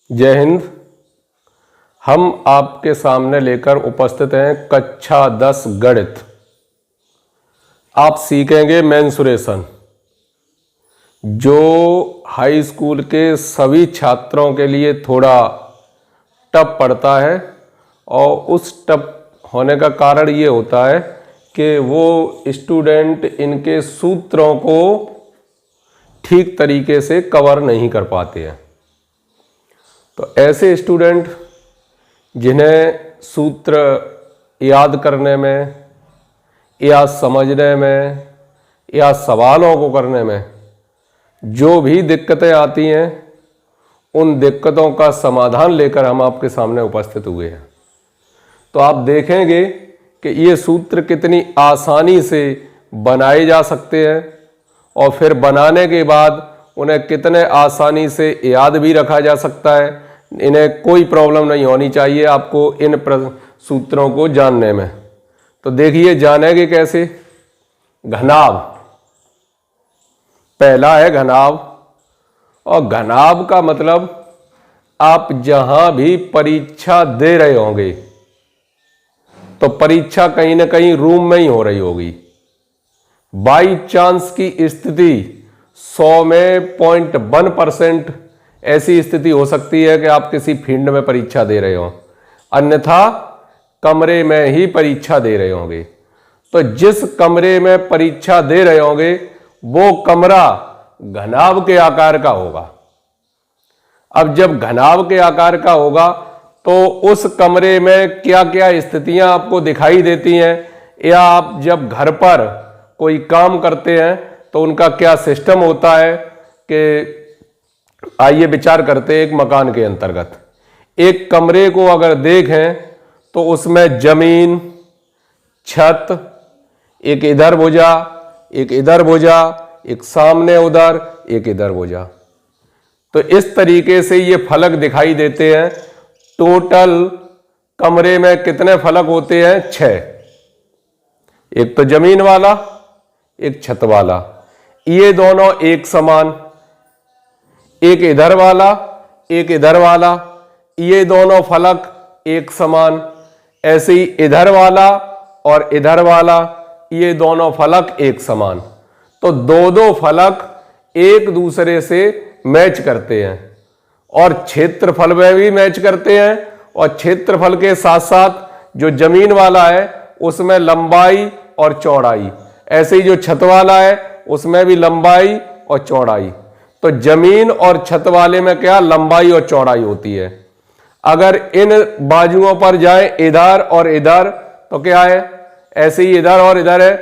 जय हिंद। हम आपके सामने लेकर उपस्थित हैं कक्षा 10 गणित। आप सीखेंगे मेंसुरेशन, जो हाई स्कूल के सभी छात्रों के लिए थोड़ा टफ पड़ता है। और उस टफ होने का कारण ये होता है कि वो स्टूडेंट इनके सूत्रों को ठीक तरीके से कवर नहीं कर पाते हैं। तो ऐसे स्टूडेंट जिन्हें सूत्र याद करने में या समझने में या सवालों को करने में जो भी दिक्कतें आती हैं, उन दिक्कतों का समाधान लेकर हम आपके सामने उपस्थित हुए हैं। तो आप देखेंगे कि ये सूत्र कितनी आसानी से बनाए जा सकते हैं और फिर बनाने के बाद उन्हें कितने आसानी से याद भी रखा जा सकता है। इन्हें कोई प्रॉब्लम नहीं होनी चाहिए आपको इन सूत्रों को जानने में। तो देखिए जानेंगे कैसे। घनाभ, पहला है घनाभ। और घनाभ का मतलब आप जहां भी परीक्षा दे रहे होंगे तो परीक्षा कहीं ना कहीं रूम में ही हो रही होगी। बाई चांस की स्थिति 100 में 0.1% ऐसी स्थिति हो सकती है कि आप किसी फील्ड में परीक्षा दे रहे हो, अन्यथा कमरे में ही परीक्षा दे रहे होंगे। तो जिस कमरे में परीक्षा दे रहे होंगे वो कमरा घनाभ के आकार का होगा। अब जब घनाभ के आकार का होगा तो उस कमरे में क्या क्या स्थितियां आपको दिखाई देती हैं, या आप जब घर पर कोई काम करते हैं तो उनका क्या सिस्टम होता है। कि आइए विचार करते हैं एक मकान के अंतर्गत। एक कमरे को अगर देखें तो उसमें जमीन, छत, एक इधर भुजा, एक इधर भुजा, एक सामने उधर, एक इधर भुजा। तो इस तरीके से ये फलक दिखाई देते हैं। टोटल कमरे में कितने फलक होते हैं? 6। एक तो जमीन वाला, एक छत वाला, ये दोनों एक समान। एक इधर वाला, एक इधर वाला, ये दोनों फलक एक समान। ऐसे ही इधर वाला और इधर वाला, ये दोनों फलक एक समान। तो दो फलक एक दूसरे से मैच करते हैं और क्षेत्रफल में भी मैच करते हैं। और क्षेत्रफल के साथ साथ जो जमीन वाला है उसमें लंबाई और चौड़ाई, ऐसे ही जो छत वाला है उसमें भी लंबाई और चौड़ाई। तो जमीन और छत वाले में क्या लंबाई और चौड़ाई होती है। अगर इन बाजुओं पर जाए इधर और इधर तो क्या है? ऐसे ही इधर और इधर है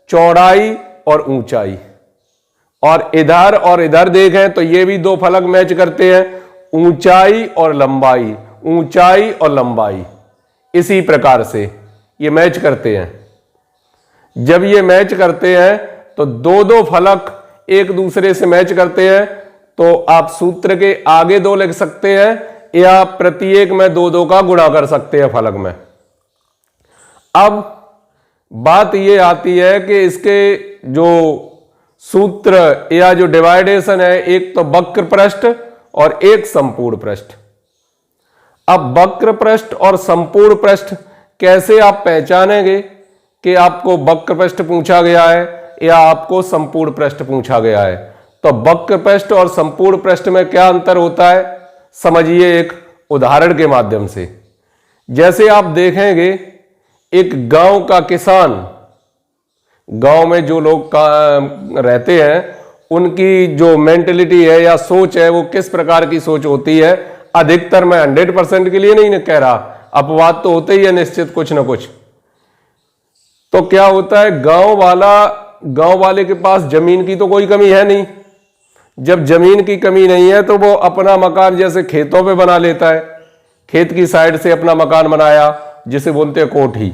चौड़ाई और ऊंचाई। और इधर देखें तो ये भी दो फलक मैच करते हैं, ऊंचाई और लंबाई, ऊंचाई और लंबाई। इसी प्रकार से ये मैच करते हैं। जब ये मैच करते हैं तो दो फलक एक दूसरे से मैच करते हैं, तो आप सूत्र के आगे 2 लिख सकते हैं या प्रत्येक में 2 का गुणा कर सकते हैं फलक में। अब बात ये आती है कि इसके जो सूत्र या जो डिवाइडेशन है, एक तो वक्र पृष्ठ और एक संपूर्ण पृष्ठ। अब वक्र पृष्ठ और संपूर्ण पृष्ठ कैसे आप पहचानेंगे कि आपको वक्र पृष्ठ पूछा गया है या आपको संपूर्ण पृष्ठ पूछा गया है। तो वक्र पृष्ठ और संपूर्ण पृष्ठ में क्या अंतर होता है, समझिए एक उदाहरण के माध्यम से। जैसे आप देखेंगे एक गांव का किसान, गांव में जो लोग रहते हैं उनकी जो मेंटलिटी है या सोच है वो किस प्रकार की सोच होती है। अधिकतर मैं 100% के लिए नहीं कह रहा, अपवाद तो होते ही है निश्चित कुछ ना कुछ। तो क्या होता है, गांव वाले के पास जमीन की तो कोई कमी है नहीं। जब जमीन की कमी नहीं है तो वो अपना मकान जैसे खेतों पे बना लेता है। खेत की साइड से अपना मकान बनाया जिसे बोलते हैं कोठी।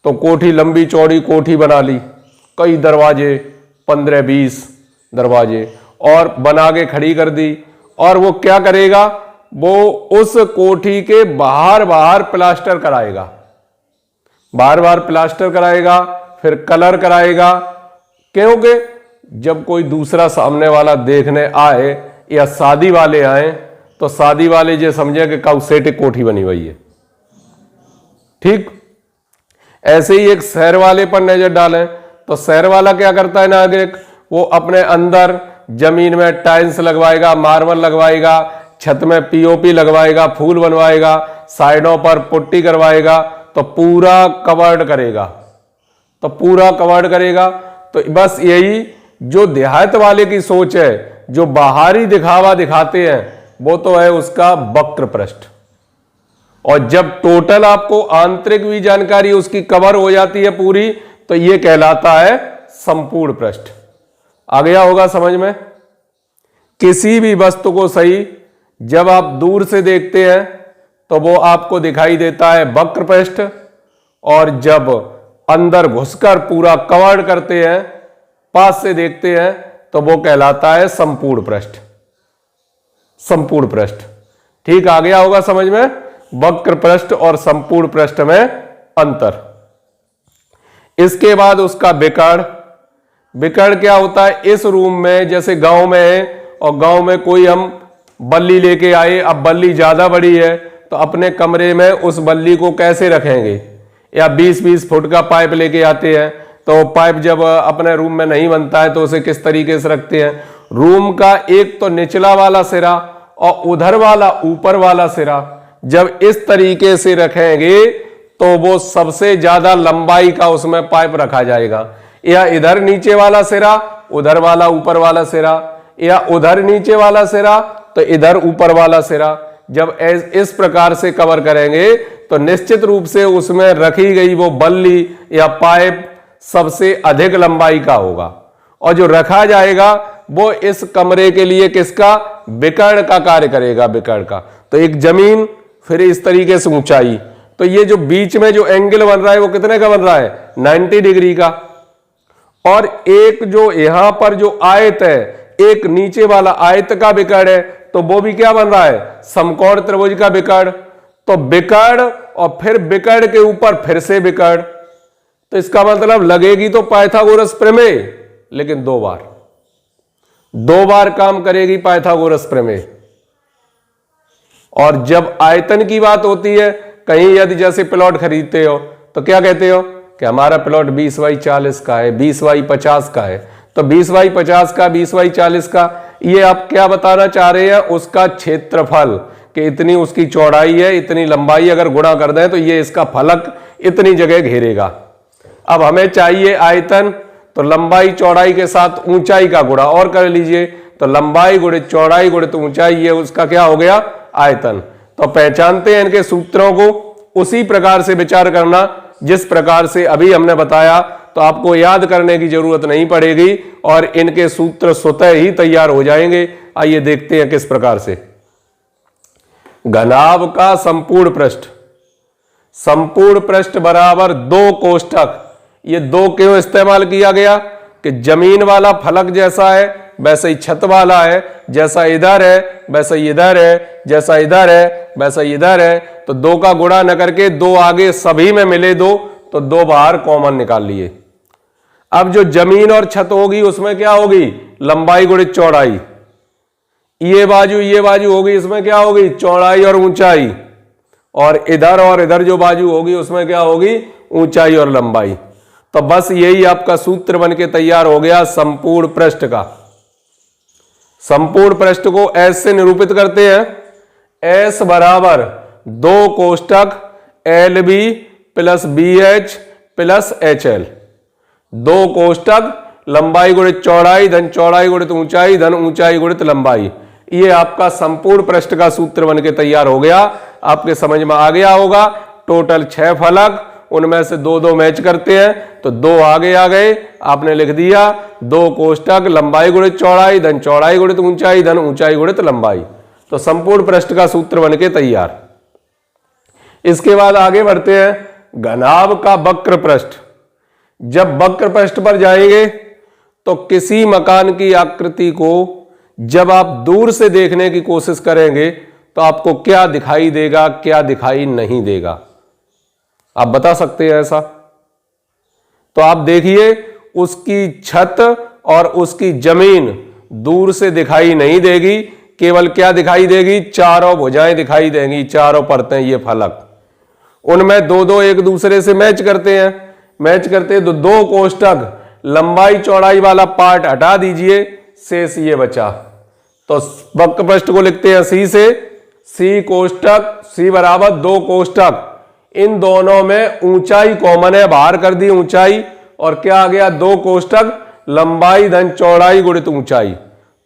तो कोठी लंबी चौड़ी कोठी बना ली, कई दरवाजे, 15-20 दरवाजे, और बना के खड़ी कर दी। और वो क्या करेगा, वो उस कोठी के बाहर प्लास्टर कराएगा, बार प्लास्टर कराएगा, फिर कलर कराएगा। क्योंकि जब कोई दूसरा सामने वाला देखने आए या शादी वाले आए तो शादी वाले ये समझे कि काउसेटिक कोठी बनी हुई है। ठीक ऐसे ही एक शहर वाले पर नजर डालें तो शहर वाला क्या करता है नागरिक, वो अपने अंदर जमीन में टाइल्स लगवाएगा, मार्बल लगवाएगा, छत में पीओपी लगवाएगा, फूल बनवाएगा, साइडों पर पुट्टी करवाएगा, तो पूरा कवर्ड करेगा, तो पूरा कवर्ड करेगा। तो बस यही जो देहात वाले की सोच है, जो बाहरी दिखावा दिखाते हैं, वो तो है उसका वक्र पृष्ठ। और जब टोटल आपको आंतरिक भी जानकारी उसकी कवर हो जाती है पूरी, तो ये कहलाता है संपूर्ण पृष्ठ। आ गया होगा समझ में। किसी भी वस्तु को सही जब आप दूर से देखते हैं तो वो आपको दिखाई देता है वक्र पृष्ठ, और जब अंदर घुसकर पूरा कवर करते हैं, पास से देखते हैं, तो वो कहलाता है संपूर्ण पृष्ठ। संपूर्ण पृष्ठ। ठीक आ गया होगा समझ में, वक्र पृष्ठ और संपूर्ण पृष्ठ में अंतर। इसके बाद उसका विकर्ण। विकर्ण क्या होता है, इस रूम में जैसे गांव में है, और गांव में कोई हम बल्ली लेके आए, अब बल्ली ज्यादा बड़ी है, तो अपने कमरे में उस बल्ली को कैसे रखेंगे, या 20-20 फुट का पाइप लेके आते हैं, तो पाइप जब अपने रूम में नहीं बनता है तो उसे किस तरीके से रखते हैं, रूम का एक तो निचला वाला सिरा और उधर वाला ऊपर वाला सिरा जब इस तरीके से रखेंगे तो वो सबसे ज्यादा लंबाई का उसमें पाइप रखा जाएगा। या इधर नीचे वाला सिरा, उधर वाला ऊपर वाला सिरा, या उधर नीचे वाला सिरा तो इधर ऊपर वाला सिरा। जब इस प्रकार से कवर करेंगे तो निश्चित रूप से उसमें रखी गई वो बल्ली या पाइप सबसे अधिक लंबाई का होगा, और जो रखा जाएगा वो इस कमरे के लिए किसका, विकर्ण का कार्य करेगा, विकर्ण का। तो एक जमीन, फिर इस तरीके से ऊंचाई, तो ये जो बीच में जो एंगल बन रहा है वो कितने का बन रहा है, 90 डिग्री का। और एक जो यहां पर जो आयत है, एक नीचे वाला आयत का विकर्ण है, तो वो भी क्या बन रहा है, समकोण त्रिभुज का विकर्ण। तो विकर्ण और फिर विकर्ण के ऊपर फिर से विकर्ण, तो इसका मतलब लगेगी तो पाइथागोरस प्रमेय, लेकिन दो बार काम करेगी पाइथागोरस प्रमेय। और जब आयतन की बात होती है, कहीं यदि जैसे प्लॉट खरीदते हो तो क्या कहते हो कि हमारा प्लॉट 20x40 का है, 20x50 का है, तो 20x50 का, 20x40 का, ये आप क्या बताना चाह रहे हैं, उसका क्षेत्रफल कि इतनी उसकी चौड़ाई है, इतनी लंबाई, अगर गुणा कर दें तो ये इसका फलक इतनी जगह घेरेगा। अब हमें चाहिए आयतन, तो लंबाई चौड़ाई के साथ ऊंचाई का गुणा और कर लीजिए, तो लंबाई गुणित चौड़ाई गुणित ऊंचाई, ये उसका क्या हो गया, आयतन। तो पहचानते हैं इनके सूत्रों को, उसी प्रकार से विचार करना जिस प्रकार से अभी हमने बताया, तो आपको याद करने की जरूरत नहीं पड़ेगी और इनके सूत्र स्वतः ही तैयार हो जाएंगे। आइए देखते हैं किस प्रकार से। घनाभ का संपूर्ण पृष्ठ। संपूर्ण पृष्ठ बराबर 2 कोष्ठक। ये 2 क्यों इस्तेमाल किया गया कि जमीन वाला फलक जैसा है वैसा ही छत वाला है, जैसा इधर है वैसा ही इधर है, जैसा इधर है वैसा ही इधर है। तो 2 का गुणा न करके 2 आगे सभी में मिले 2, तो 2 बाहर कॉमन निकाल लिए। अब जो जमीन और छत होगी उसमें क्या होगी, लंबाई गुणित चौड़ाई। ये बाजू होगी, इसमें क्या होगी, चौड़ाई और ऊंचाई। और इधर जो बाजू होगी उसमें क्या होगी, ऊंचाई और लंबाई। तो बस यही आपका सूत्र बनके तैयार हो गया संपूर्ण पृष्ठ का। संपूर्ण पृष्ठ को एस से निरूपित करते हैं। एस बराबर 2 कोष्ठक LB plus BH plus HL। 2 कोष्ठक लंबाई गुणित चौड़ाई धन चौड़ाई गुणित ऊंचाई धन ऊंचाई गुणित लंबाई। ये आपका संपूर्ण पृष्ठ का सूत्र बनके तैयार हो गया। आपके समझ में आ गया होगा। टोटल 6 फलक, उनमें से 2-2 मैच करते हैं, तो 2 आगे आ गए, आपने लिख दिया 2 कोष्ठक लंबाई गुणित चौड़ाई धन चौड़ाई गुणित ऊंचाई धन ऊंचाई गुणित लंबाई। तो संपूर्ण पृष्ठ का सूत्र बनके तैयार। इसके बाद आगे बढ़ते हैं। घनाभ का वक्र पृष्ठ। जब वक्र पृष्ठ पर जाएंगे तो किसी मकान की आकृति को जब आप दूर से देखने की कोशिश करेंगे तो आपको क्या दिखाई देगा, क्या दिखाई नहीं देगा, आप बता सकते हैं ऐसा? तो आप देखिए, उसकी छत और उसकी जमीन दूर से दिखाई नहीं देगी, केवल क्या दिखाई देगी, चारों भुजाएं दिखाई देंगी, चारों परतें ये फलक, उनमें दो दो एक दूसरे से मैच करते हैं, मैच करते हैं तो दो कोष्टक लंबाई चौड़ाई वाला पार्ट हटा दीजिए, शेष ये बचा। तो वक्र पृष्ठ को लिखते हैं सी से, सी कोष्टक, सी बराबर दो कोष्टक, इन दोनों में ऊंचाई कॉमन है, बाहर कर दी ऊंचाई, और क्या आ गया, दो कोष्टक लंबाई धन चौड़ाई गुणित ऊंचाई।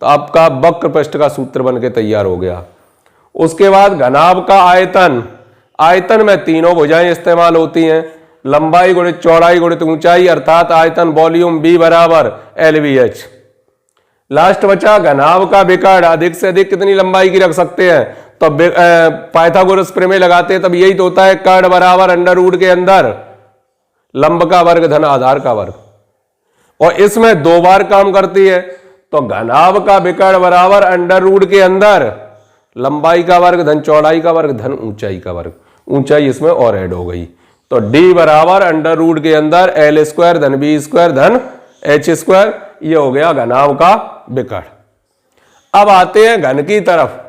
तो आपका वक्र पृष्ठ का सूत्र बनके तैयार हो गया। उसके बाद घनाभ का आयतन, आयतन में तीनों भुजाएं इस्तेमाल होती हैं, लंबाई गुणित चौड़ाई गुणित ऊंचाई, अर्थात आयतन वॉल्यूम बी बराबर LVH। लास्ट बचा घनाभ का विकर्ण, अधिक से अधिक कितनी लंबाई की रख सकते हैं, तो पाइथागोरस प्रमेय लगाते हैं तब यही तो होता है, कर्ण बराबर अंडर रूट के अंदर लंब का वर्ग धन आधार का वर्ग, और इसमें दो बार काम करती है। तो घनाभ का विकर्ण बराबर अंडर रूट के अंदर लंबाई का वर्ग धन चौड़ाई का वर्ग धन ऊंचाई का वर्ग, ऊंचाई इसमें और ऐड हो गई। तो डी बराबर अंडर रूट के अंदर L स्क्वायर धन बी स्क्वायर धन H स्क्वायर, ये हो गया घनाभ का विकर्ण। अब आते हैं घन की तरफ।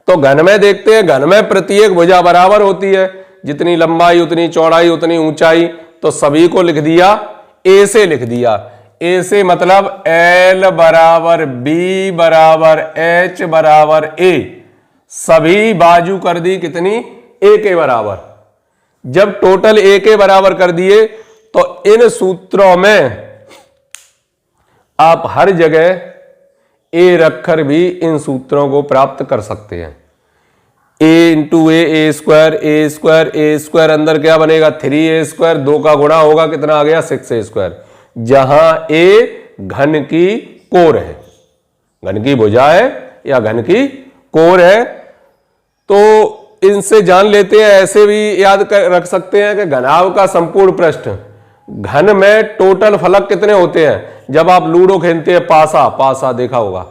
तो घन में देखते हैं, घन में प्रत्येक भुजा बराबर होती है, जितनी लंबाई उतनी चौड़ाई उतनी ऊंचाई। तो सभी को लिख दिया, ए से लिख दिया, ए से मतलब L बराबर बी बराबर H बराबर ए, सभी बाजू कर दी कितनी, ए के बराबर। जब टोटल ए के बराबर कर दिए तो इन सूत्रों में आप हर जगह ए रखकर भी इन सूत्रों को प्राप्त कर सकते हैं। ए इंटू ए स्क्वायर, ए स्क्वायर, ए स्क्वायर अंदर क्या बनेगा 3a स्क्वायर, 2 का गुणा होगा कितना आ गया 6a स्क्वायर, जहां ए घन की कोर है, घन की भुजा है या घन की कोर है। तो इनसे जान लेते हैं, ऐसे भी याद रख सकते हैं कि घनाभ का संपूर्ण पृष्ठ, घन में टोटल फलक कितने होते हैं। जब आप लूडो खेलते हैं, पासा, पासा देखा होगा,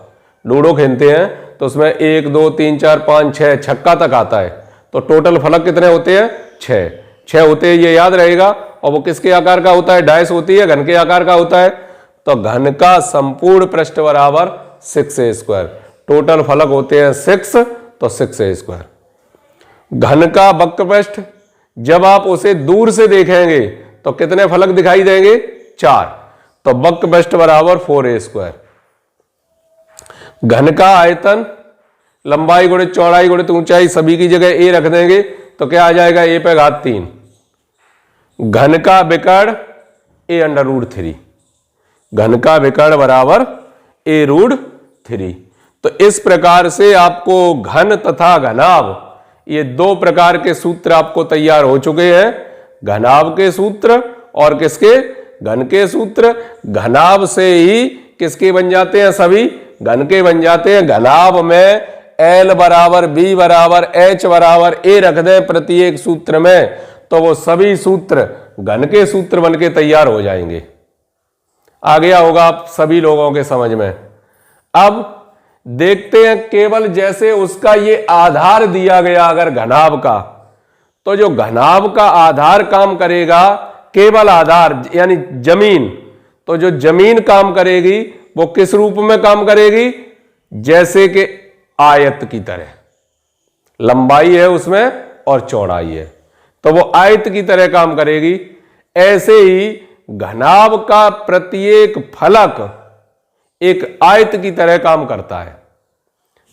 लूडो खेलते हैं तो उसमें 1 2 3 4 5 6 छक्का तक आता है, तो टोटल फलक कितने होते हैं 6 होते हैं, ये याद रहेगा। और वो किसके आकार का होता है, डाइस होती है, घन के आकार का होता है। तो घन का संपूर्ण पृष्ठ बराबर 6a स्क्वायर, टोटल फलक होते हैं 6, तो 6a स्क्वायर। घन का वक्र पृष्ठ जब आप उसे दूर से देखेंगे तो कितने फलक दिखाई देंगे 4, तो वक्र पृष्ठ बराबर 4a स्क्वायर। घन का आयतन लंबाई गुणित चौड़ाई गुणित ऊंचाई, सभी की जगह ए रख देंगे तो क्या आ जाएगा, a पे घात 3। घन का विकर्ण a अंडर रूट 3, घन का विकर्ण बराबर a रूट 3। तो इस प्रकार से आपको घन तथा घनाभ, ये दो प्रकार के सूत्र आपको तैयार हो चुके हैं, घनाभ के सूत्र और किसके, घन के सूत्र। घनाभ से ही किसके बन जाते हैं, सभी घन के बन जाते हैं। घनाभ में L बराबर बी बराबर H बराबर ए रख दें प्रत्येक सूत्र में, तो वो सभी सूत्र घन के सूत्र बनके तैयार हो जाएंगे। आ गया होगा आप सभी लोगों के समझ में। अब देखते हैं, केवल जैसे उसका ये आधार दिया गया अगर घनाभ का, तो जो घनाभ का आधार काम करेगा, केवल आधार यानी जमीन, तो जो जमीन काम करेगी वो किस रूप में काम करेगी, जैसे कि आयत की तरह, लंबाई है उसमें और चौड़ाई है, तो वो आयत की तरह काम करेगी। ऐसे ही घनाभ का प्रत्येक फलक एक आयत की तरह काम करता है।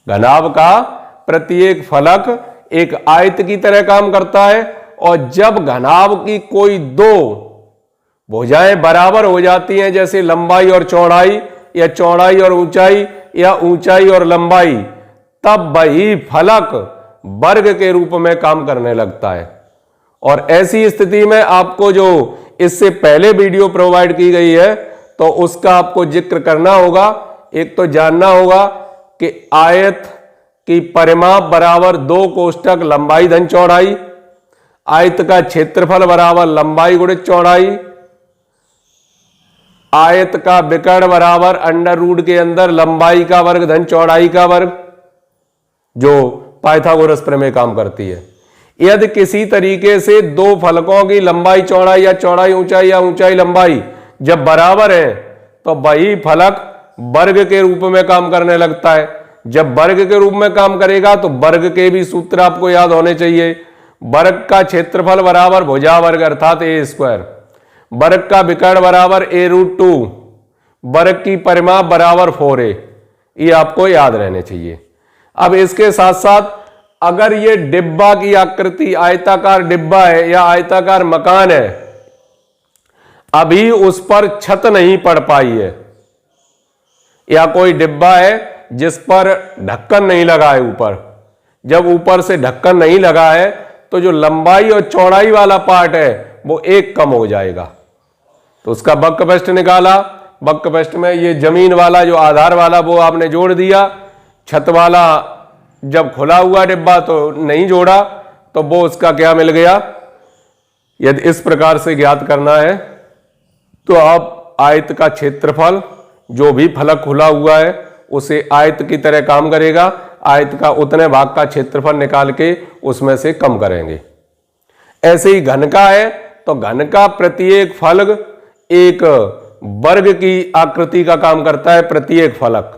घनाभ का प्रत्येक फलक एक आयत की तरह काम करता है, और जब घनाभ की कोई दो भुजाएं बराबर हो जाती हैं, जैसे लंबाई और चौड़ाई या चौड़ाई और ऊंचाई या ऊंचाई और लंबाई, तब वही फलक वर्ग के रूप में काम करने लगता है। और ऐसी स्थिति में आपको जो इससे पहले वीडियो प्रोवाइड की गई है, तो उसका आपको जिक्र करना होगा। एक तो जानना होगा कि आयत की परिमाप बराबर 2 कोष्टक लंबाई धन चौड़ाई, आयत का क्षेत्रफल बराबर लंबाई गुणित चौड़ाई, आयत का विकर्ण बराबर अंडर रूट के अंदर लंबाई का वर्ग धन चौड़ाई का वर्ग, जो पाइथागोरस प्रमेय काम करती है। यदि किसी तरीके से दो फलकों की लंबाई चौड़ाई या चौड़ाई ऊंचाई या ऊंचाई लंबाई जब बराबर है, तो वही फलक वर्ग के रूप में काम करने लगता है। जब वर्ग के रूप में काम करेगा तो वर्ग के भी सूत्र आपको याद होने चाहिए। वर्ग का क्षेत्रफल बराबर भुजा वर्ग अर्थात ए स्क्वायर, वर्ग का विकर्ण बराबर a√2, वर्ग की परिमाप बराबर 4a। ये आपको याद रहने चाहिए। अब इसके साथ साथ अगर ये डिब्बा की आकृति आयताकार डिब्बा है या आयताकार मकान है, अभी उस पर छत नहीं पड़ पाई है, या कोई डिब्बा है जिस पर ढक्कन नहीं लगा है ऊपर, जब ऊपर से ढक्कन नहीं लगा है तो जो लंबाई और चौड़ाई वाला पार्ट है वो 1 कम हो जाएगा। तो उसका बक्रपृष्ठ निकाला, बक्रपृष्ठ में ये जमीन वाला जो आधार वाला वो आपने जोड़ दिया, छत वाला जब खुला हुआ डिब्बा तो नहीं जोड़ा, तो वो उसका क्या मिल गया। यदि इस प्रकार से ज्ञात करना है तो आप आयत का क्षेत्रफल, जो भी फलक खुला हुआ है उसे आयत की तरह काम करेगा, आयत का उतने भाग का क्षेत्रफल निकाल के उसमें से कम करेंगे। ऐसे ही घन का है तो घन का प्रत्येक फलक एक वर्ग की आकृति का काम करता है, प्रत्येक फलक।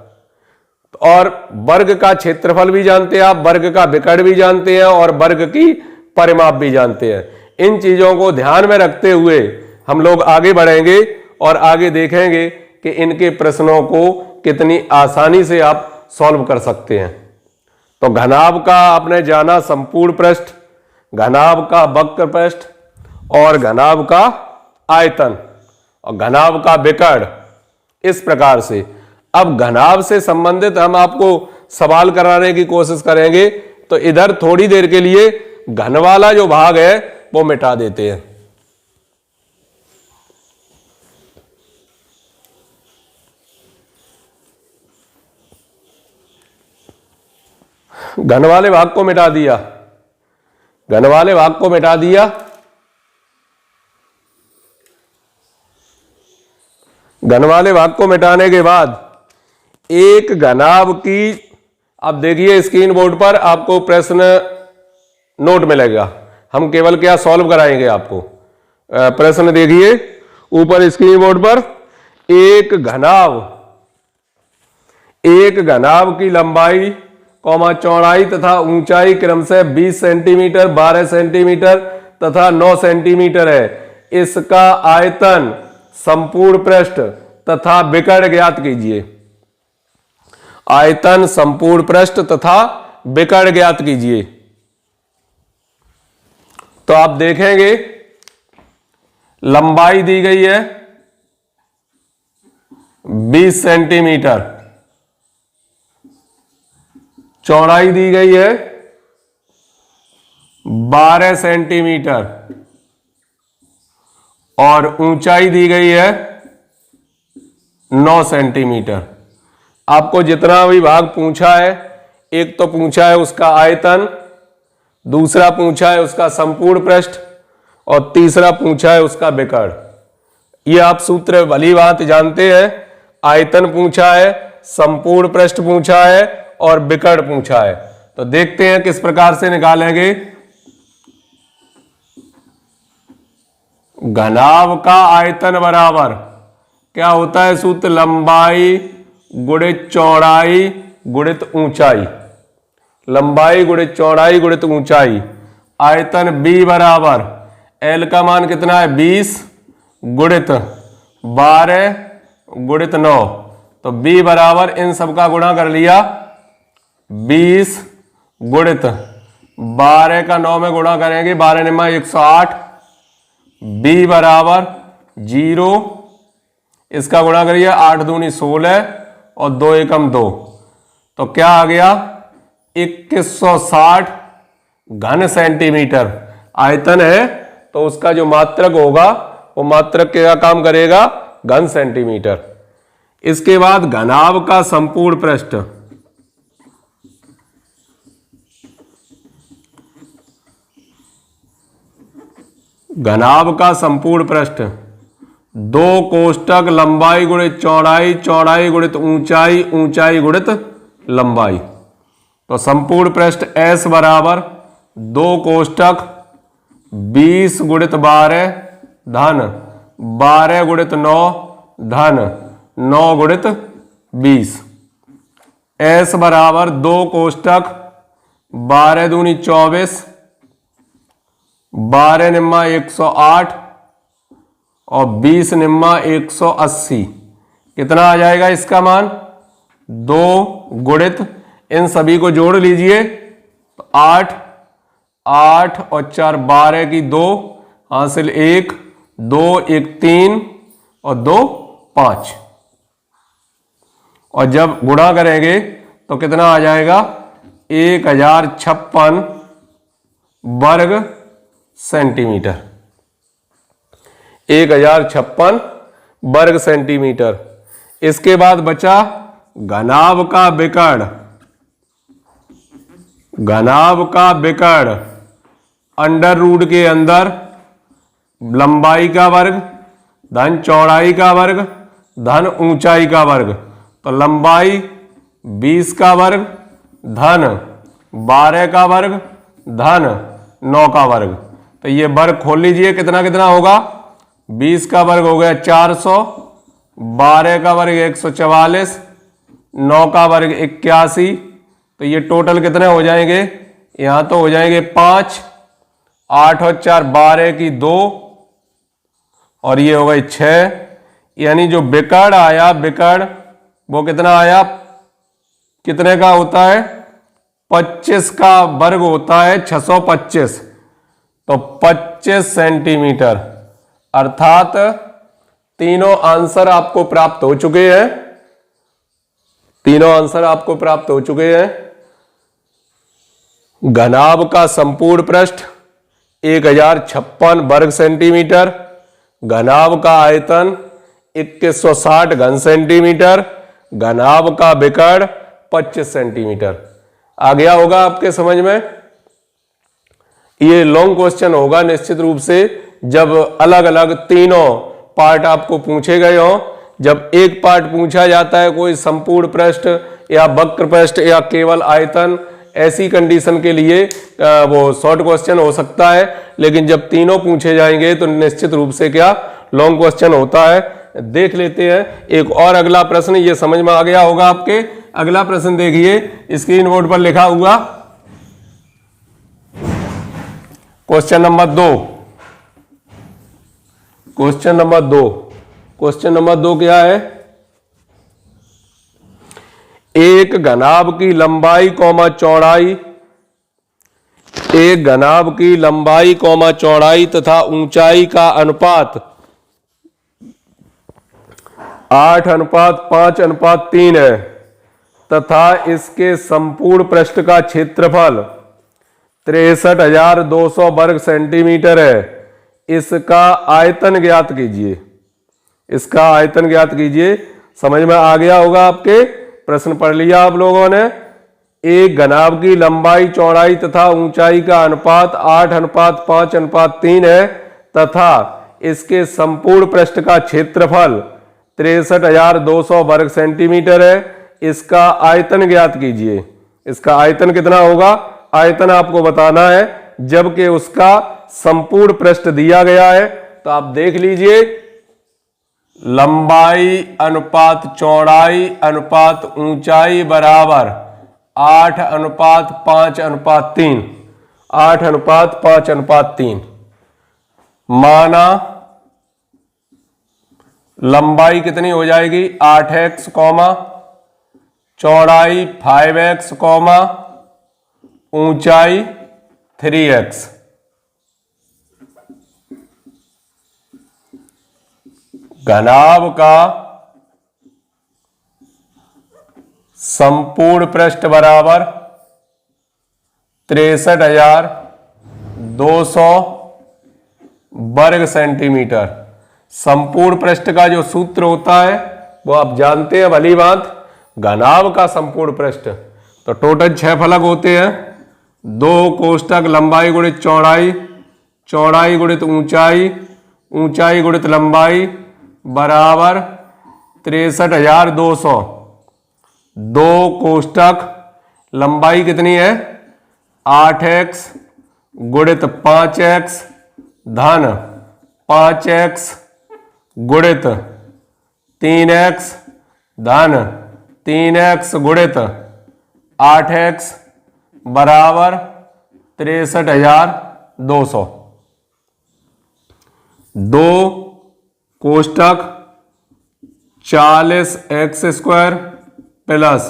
और वर्ग का क्षेत्रफल भी जानते हैं आप, वर्ग का विकर्ण भी जानते हैं और वर्ग की परिमाप भी जानते हैं। इन चीजों को ध्यान में रखते हुए हम लोग आगे बढ़ेंगे और आगे देखेंगे कि इनके प्रश्नों को कितनी आसानी से आप सॉल्व कर सकते हैं। तो घनाभ का आपने जाना संपूर्ण पृष्ठ, घनाभ का वक्र पृष्ठ और घनाभ का आयतन और घनाभ का विकर्ण, इस प्रकार से। अब घनाभ से संबंधित हम आपको सवाल कराने की कोशिश करेंगे, तो इधर थोड़ी देर के लिए घन वाला जो भाग है वो मिटा देते हैं। घन वाले भाग को मिटा दिया, घन वाले भाग को मिटा दिया। घन वाले भाग को मिटाने के बाद एक घनाभ की, अब देखिए स्क्रीन बोर्ड पर आपको प्रश्न नोट मिलेगा, हम केवल क्या सॉल्व कराएंगे आपको। प्रश्न देखिए ऊपर स्क्रीन बोर्ड पर, एक घनाभ की लंबाई चौड़ाई तथा ऊंचाई क्रमशः 20 सेंटीमीटर, 12 सेंटीमीटर तथा 9 सेंटीमीटर है। इसका आयतन, संपूर्ण पृष्ठ तथा विकर्ण ज्ञात कीजिए। आयतन, संपूर्ण पृष्ठ तथा विकर्ण ज्ञात कीजिए। तो आप देखेंगे लंबाई दी गई है 20 सेंटीमीटर, चौड़ाई दी गई है 12 सेंटीमीटर और ऊंचाई दी गई है 9 सेंटीमीटर। आपको जितना भी भाग पूछा है, एक तो पूछा है उसका आयतन, दूसरा पूछा है उसका संपूर्ण पृष्ठ और तीसरा पूछा है उसका विकर्ण। ये आप सूत्र भली बात जानते हैं। आयतन पूछा है, संपूर्ण पृष्ठ पूछा है और विकर्ण पूछा है। तो देखते हैं किस प्रकार से निकालेंगे। घनाभ का आयतन बराबर क्या होता है सूत्र, लंबाई गुणित चौड़ाई गुणित ऊंचाई, लंबाई गुणित चौड़ाई गुणित ऊंचाई। आयतन B बराबर L का मान कितना है 20 गुणित 12 गुणित 9, तो B बराबर इन सबका गुणा कर लिया 20 गुणित 12 का 9 में गुणा करेंगे, 12 निमा 108। B बराबर 0, इसका गुणा करिए 8 दूनी 16 और 2 एकम 2, तो क्या आ गया 2160 घन सेंटीमीटर। आयतन है तो उसका जो मात्रक होगा वो मात्रक क्या काम करेगा, घन सेंटीमीटर। इसके बाद घनाभ का संपूर्ण पृष्ठ, घनाभ का संपूर्ण पृष्ठ 2 कोष्टक लंबाई गुणित चौड़ाई, चौड़ाई गुणित ऊंचाई, ऊंचाई गुणित लंबाई। तो संपूर्ण पृष्ठ S बराबर 2 कोष्टक 20 गुणित 12 धन 12 गुणित 9 धन 9 गुणित 20। S बराबर 2 कोष्टक 12 दूनी 24, 12 निम्मा 108 और 20 निम्मा 180। कितना आ जाएगा इसका मान? 2 गुणित इन सभी को जोड़ लीजिए तो 8, 8 और 4 12 की 2 हासिल 1, 2 1 3 और 2 5। और जब गुणा करेंगे तो कितना आ जाएगा? 1056 वर्ग सेंटीमीटर। 1056 वर्ग सेंटीमीटर। इसके बाद बचा घनाभ का विकर्ण। घनाभ का विकर्ण अंडर रूट के अंदर लंबाई का वर्ग धन चौड़ाई का वर्ग धन ऊंचाई का वर्ग। तो लंबाई 20 का वर्ग धन 12 का वर्ग धन 9 का वर्ग। तो ये वर्ग खोल लीजिए, कितना कितना होगा? 20 का वर्ग हो गया 400, 12 का वर्ग 144, 9 का वर्ग 81। तो ये टोटल कितने हो जाएंगे? यहां तो हो जाएंगे 5, 8 और 4 12 की 2 और ये हो गई 6। यानी जो विकर्ण आया, विकर्ण वो कितना आया? कितने का होता है? 25 का वर्ग होता है 625। तो 25 सेंटीमीटर। अर्थात तीनों आंसर आपको प्राप्त हो चुके हैं। तीनों आंसर आपको प्राप्त हो चुके हैं। घनाभ का संपूर्ण पृष्ठ 1056 वर्ग सेंटीमीटर। घनाभ का आयतन 2160 घन सेंटीमीटर। घनाभ का विकर्ण 25 सेंटीमीटर। आ गया होगा आपके समझ में? ये लॉन्ग क्वेश्चन होगा निश्चित रूप से, जब अलग अलग तीनों पार्ट आपको पूछे गए हों। जब एक पार्ट पूछा जाता है कोई संपूर्ण पृष्ठ या वक्र पृष्ठ या केवल आयतन, ऐसी कंडीशन के लिए वो शॉर्ट क्वेश्चन हो सकता है। लेकिन जब तीनों पूछे जाएंगे तो निश्चित रूप से क्या लॉन्ग क्वेश्चन होता है। देख लेते हैं एक और अगला प्रश्न। ये समझ में आ गया होगा आपके। अगला प्रश्न देखिए, स्क्रीन बोर्ड पर लिखा हुआ question number 2। Question number 2। Question number 2 क्या है? एक घनाभ की लंबाई कौमा चौड़ाई, एक घनाभ की लंबाई कौमा चौड़ाई तथा ऊंचाई का अनुपात 8:5:3 है तथा इसके संपूर्ण पृष्ठ का क्षेत्रफल 63,200 वर्ग सेंटीमीटर है। इसका आयतन ज्ञात कीजिए। इसका आयतन ज्ञात कीजिए। समझ में आ गया होगा आपके? प्रश्न पढ़ लिया आप लोगों ने। एक घनाभ की लंबाई चौड़ाई तथा ऊंचाई का अनुपात 8:5:3 है तथा इसके संपूर्ण पृष्ठ का क्षेत्रफल 63,200 वर्ग सेंटीमीटर है। इसका आयतन ज्ञात कीजिए। इसका आयतन कितना होगा? आयतन आपको बताना है जबकि उसका संपूर्ण पृष्ठ दिया गया है। तो आप देख लीजिए, लंबाई अनुपात चौड़ाई अनुपात ऊंचाई बराबर 8:5:3। 8:5:3 माना लंबाई कितनी हो जाएगी? 8x, चौड़ाई 5x, ऊंचाई 3x। घनाभ का संपूर्ण पृष्ठ बराबर 63,200 वर्ग सेंटीमीटर। संपूर्ण पृष्ठ का जो सूत्र होता है वो आप जानते हैं भली बात। घनाभ का संपूर्ण पृष्ठ तो टोटल 6 फलक होते हैं। 2 कोष्टक लंबाई गुणित चौड़ाई, चौड़ाई गुणित ऊंचाई, ऊंचाई गुणित लंबाई बराबर 63,200। 2 कोष्टक लंबाई कितनी है? 8x गुणित 5x धन 5x गुणित 3x धन 3x गुणित 8x बराबर 63,200। 2 कोष्टक 40x² plus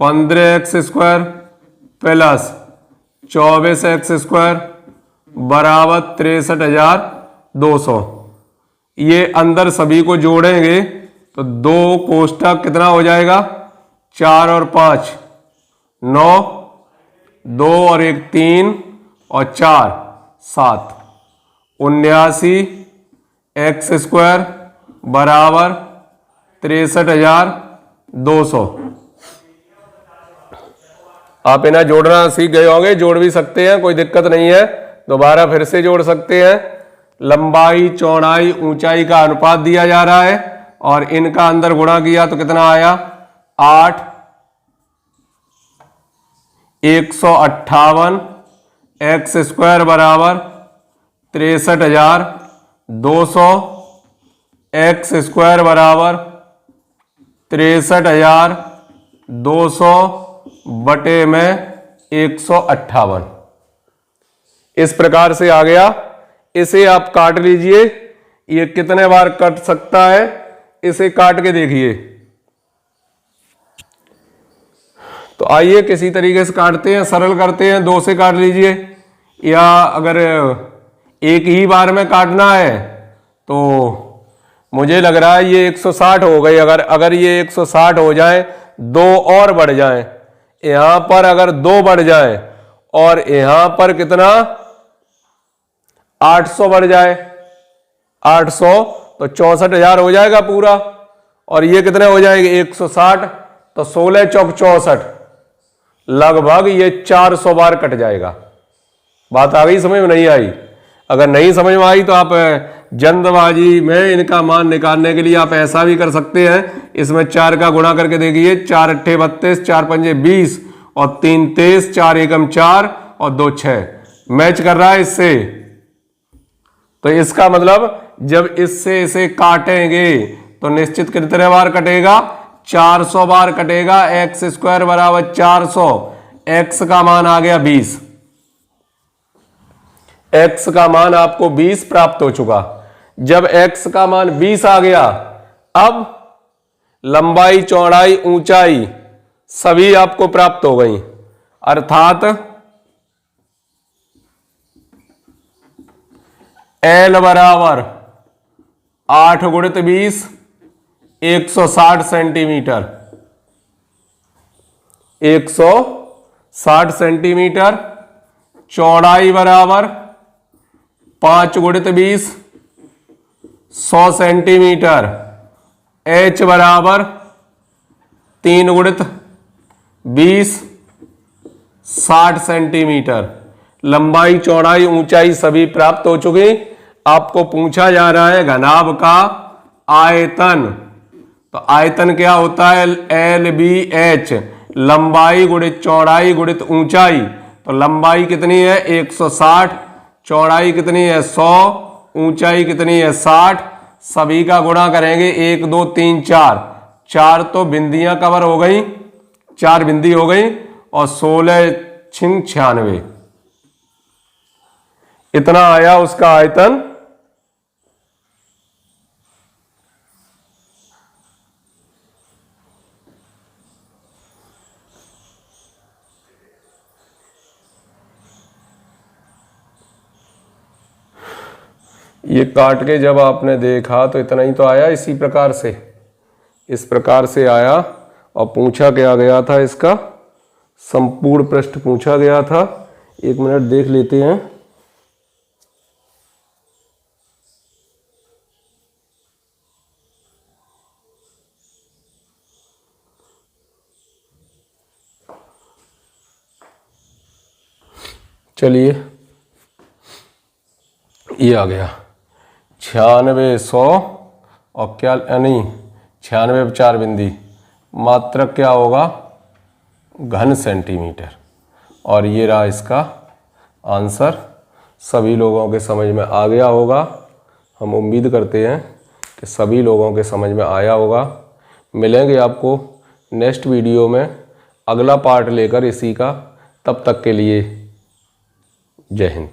15x² plus 24x² बराबर 63,200। ये अंदर सभी को जोड़ेंगे तो 2 कोष्टक कितना हो जाएगा, 4 और 5 9, 2 और 1 3 और 4 7, 79x² बराबर 63,200। आप इन्हें जोड़ना सीख गए होंगे, जोड़ भी सकते हैं, कोई दिक्कत नहीं है, दोबारा फिर से जोड़ सकते हैं। लंबाई चौड़ाई ऊंचाई का अनुपात दिया जा रहा है और इनका अंदर गुणा किया तो कितना आया, 8 158x² बराबर 63,200, x² बराबर 63,200 बटे में 158। इस प्रकार से आ गया। इसे आप काट लीजिए, ये कितने बार कट सकता है, इसे काट के देखिए। तो आइए किसी तरीके से काटते हैं, सरल करते हैं। 2 से काट लीजिए, या अगर एक ही बार में काटना है तो मुझे लग रहा है ये 160 हो गई। अगर ये 160 हो जाए, 2 और बढ़ जाए, यहां पर अगर 2 बढ़ जाए और यहां पर कितना 800 बढ़ जाए, 800 तो 64,000 हो जाएगा पूरा। और ये कितने हो जाएंगे 160, तो 16 चौक 64, लगभग ये 400 बार कट जाएगा। बात आ गई समझ में? नहीं आई? अगर नहीं समझ में आई तो आप जल्दबाजी में इनका मान निकालने के लिए आप ऐसा भी कर सकते हैं, इसमें 4 का गुणा करके देखिए, 4 अट्ठे 32, 4 पंजे 20 और 3 23, 4 एकम 4 और 2 6, मैच कर रहा है इससे। तो इसका मतलब जब इससे इसे काटेंगे तो निश्चित कितने बार कटेगा, 400 बार कटेगा। x² बराबर 400, x का मान आ गया 20, x का मान आपको 20 प्राप्त हो चुका। जब x का मान 20 आ गया, अब लंबाई चौड़ाई ऊंचाई सभी आपको प्राप्त हो गई, अर्थात L बराबर 8 गुणित 20 160 सेंटीमीटर, 160 सेंटीमीटर। चौड़ाई बराबर 5 गुणित 20 100 सेंटीमीटर। H बराबर 3 गुणित 20 60 सेंटीमीटर। लंबाई चौड़ाई ऊंचाई सभी प्राप्त हो चुकी। आपको पूछा जा रहा है घनाभ का आयतन। तो आयतन क्या होता है, LBH, लंबाई गुणित चौड़ाई गुणित ऊंचाई। तो लंबाई कितनी है 160, चौड़ाई कितनी है 100, ऊंचाई कितनी है 60, सभी का गुणा करेंगे 1 2 3 4, 4 तो बिंदियां कवर हो गई, 4 बिंदी हो गई, और 16 छिंग 96, इतना आया उसका आयतन। ये काट के जब आपने देखा तो इतना ही तो आया, इसी प्रकार से, इस प्रकार से आया। और पूछा क्या गया था, इसका संपूर्ण पृष्ठ पूछा गया था। 1 मिनट देख लेते हैं। चलिए, ये आ गया 9600 और क्या नहीं 96 पे 4 बिंदी, मात्रक क्या होगा घन सेंटीमीटर। और ये रहा इसका आंसर। सभी लोगों के समझ में आ गया होगा, हम उम्मीद करते हैं कि सभी लोगों के समझ में आया होगा। मिलेंगे आपको नेक्स्ट वीडियो में। अगला पार्ट लेकर इसी का, तब तक के लिए जय हिंद।